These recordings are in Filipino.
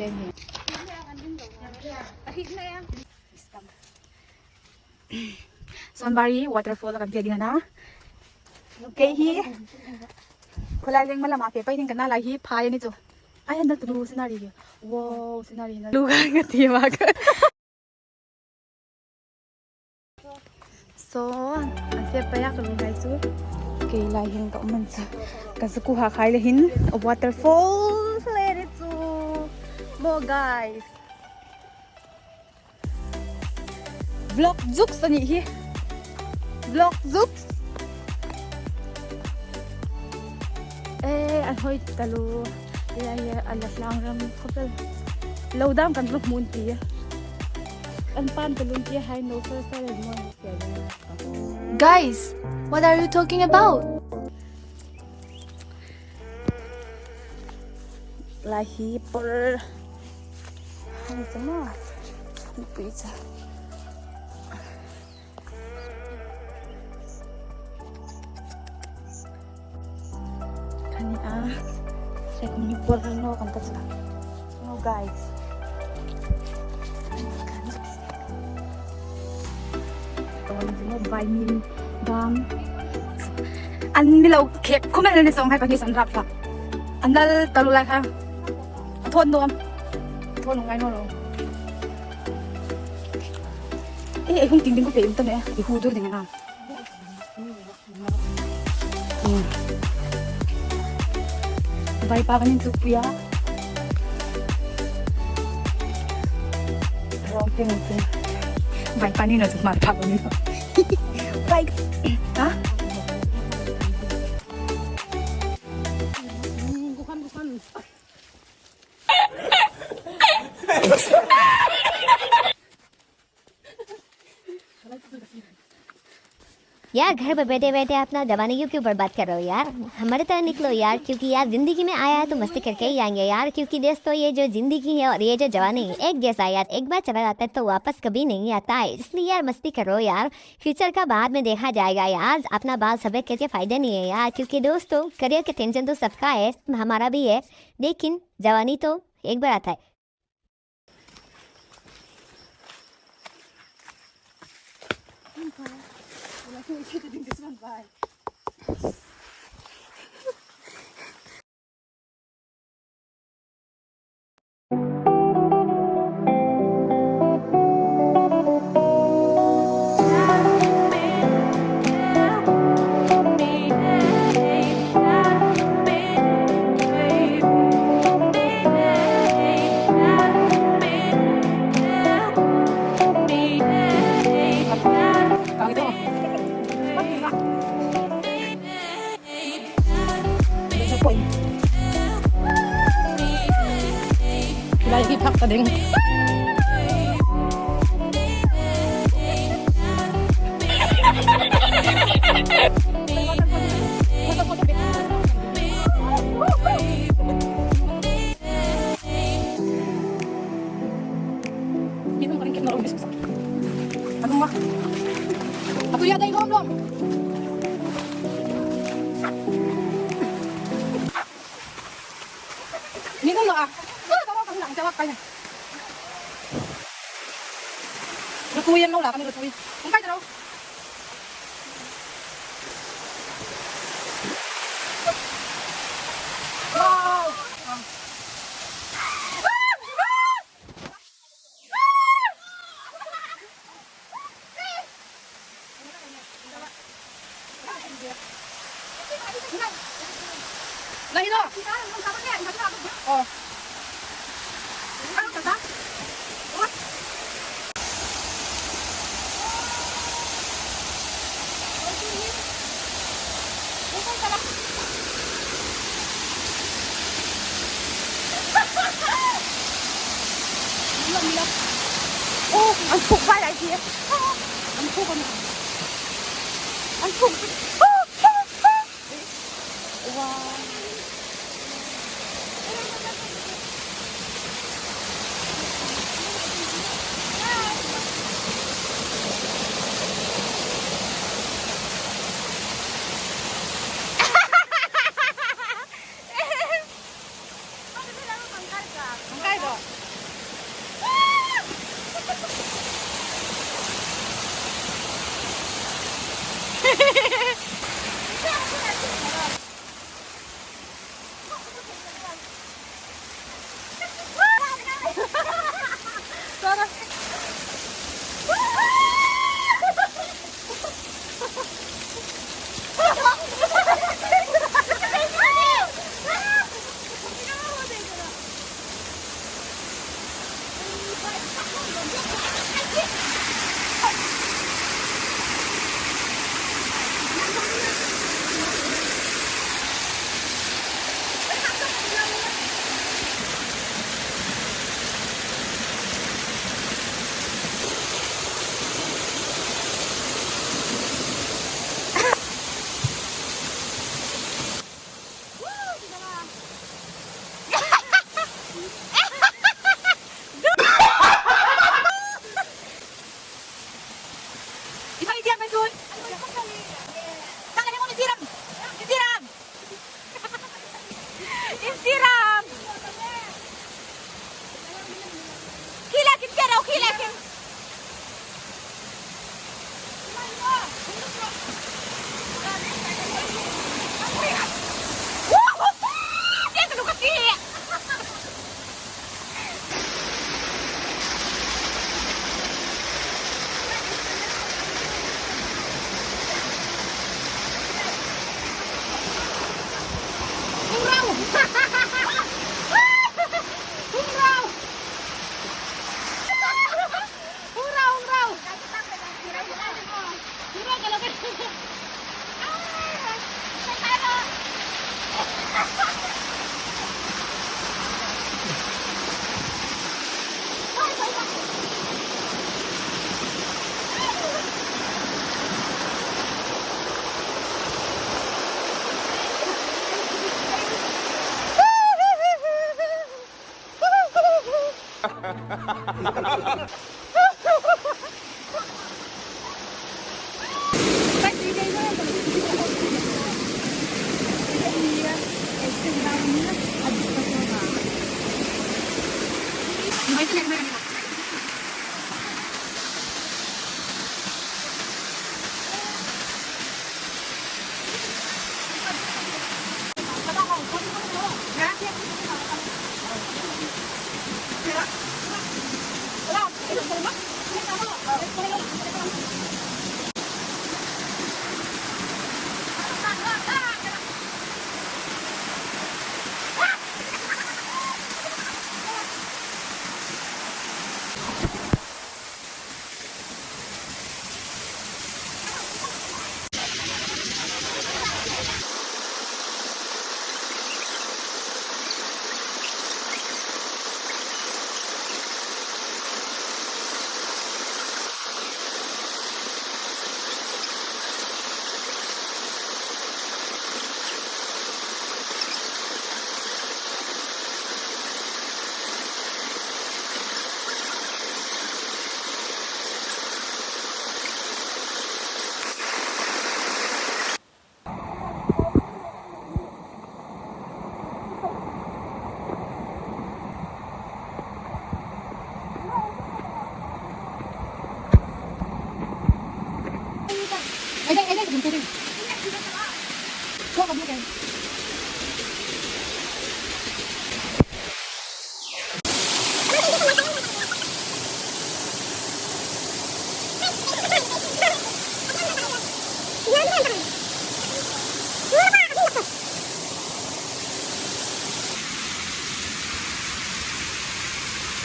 came here. Sonbari waterfall akan dia na. Okay hi. Kulay leng malam ape pa ka na lahi phai ni chu. Ay anda tu scenario. Wow scenario na. Luga ngati mag. So, ase pa ya ka lugai chu. Okay lai hin ka man chu. Ka su ku ha khai le hin waterfall. Let it so. More guys. Vlog Zooks ani hi. Vlog Zooks. An hoi talo. Ya alas lang ram khopel. Lodam kan vlog munti. An pan talun ti hai no sa mo. Guys, what are you talking about? Lahi per. Ano sama? Pizza. Saya kami porno kan tas no guys kawan mo buy me bang an nilaw kek comment ni song hai pa ni sanrap fa andal talulai kha thon nom thon ngai no lo hung ting ting ko pe ta ne I hu dur ding na Bay pa kanin tupuya. Romping ito. Bay pa nino tumar pa ko nino. Bay. Ha? Bukan. यार घर पर बैठे बैठे अपना जवानी क्यों बर्बाद कर रहे हो यार। हमारे तरह निकलो यार, क्योंकि यार जिंदगी में आया है तो मस्ती करके ही आएंगे यार। क्योंकि दोस्तों ये जो जिंदगी है और ये जो जवानी है एक जैसा यार, एक बार चला जाता है तो वापस कभी नहीं आता है। इसलिए यार मस्ती करो यार, फ्यूचर का बाद में देखा जाएगा यार। अपना बाल सफेद करके फायदा नहीं है यार, क्योंकि दोस्तों करियर के टेंशन तो सबका है, हमारा भी है, लेकिन जवानी तो एक बार आता है। Lagi pak tading. Minum paling kena rumis. Aduh mah. Aku lihat dari belum. Minum lah. Jawab kaya. Lutuin đâu là kami lutuin. Không phải đâu. Wow. Lấy đó. Ờ. Anh phục vai lại kìa. Anh phục con. Anh phục. Wow. Bangkai dong.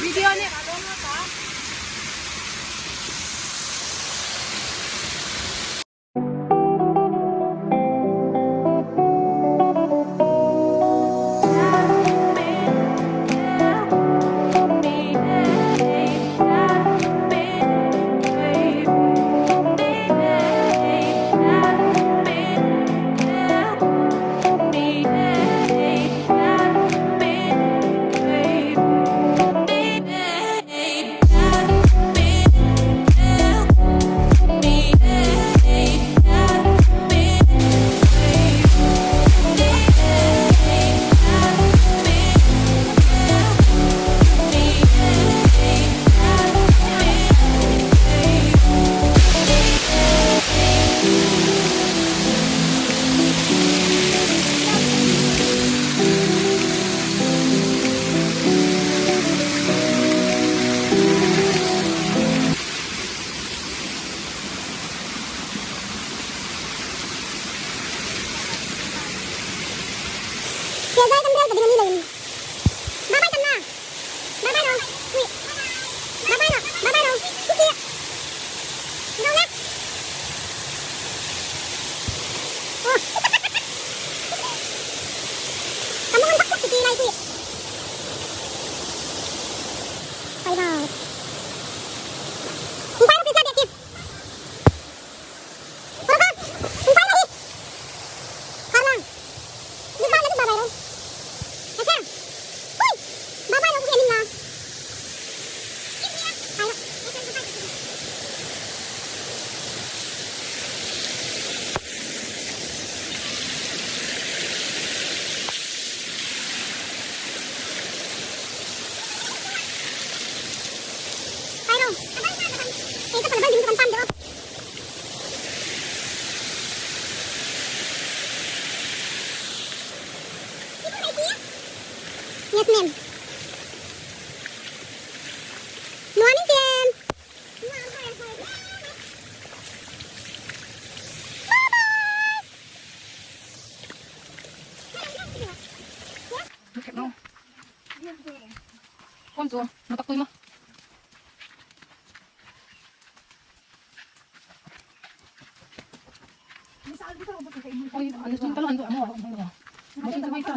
Video niya. Yes, ma'am. Morning, Tim. Bakit no? Konso, matakoy mo. Oy, ano yung talan do amo? Ano? Ano yung talan?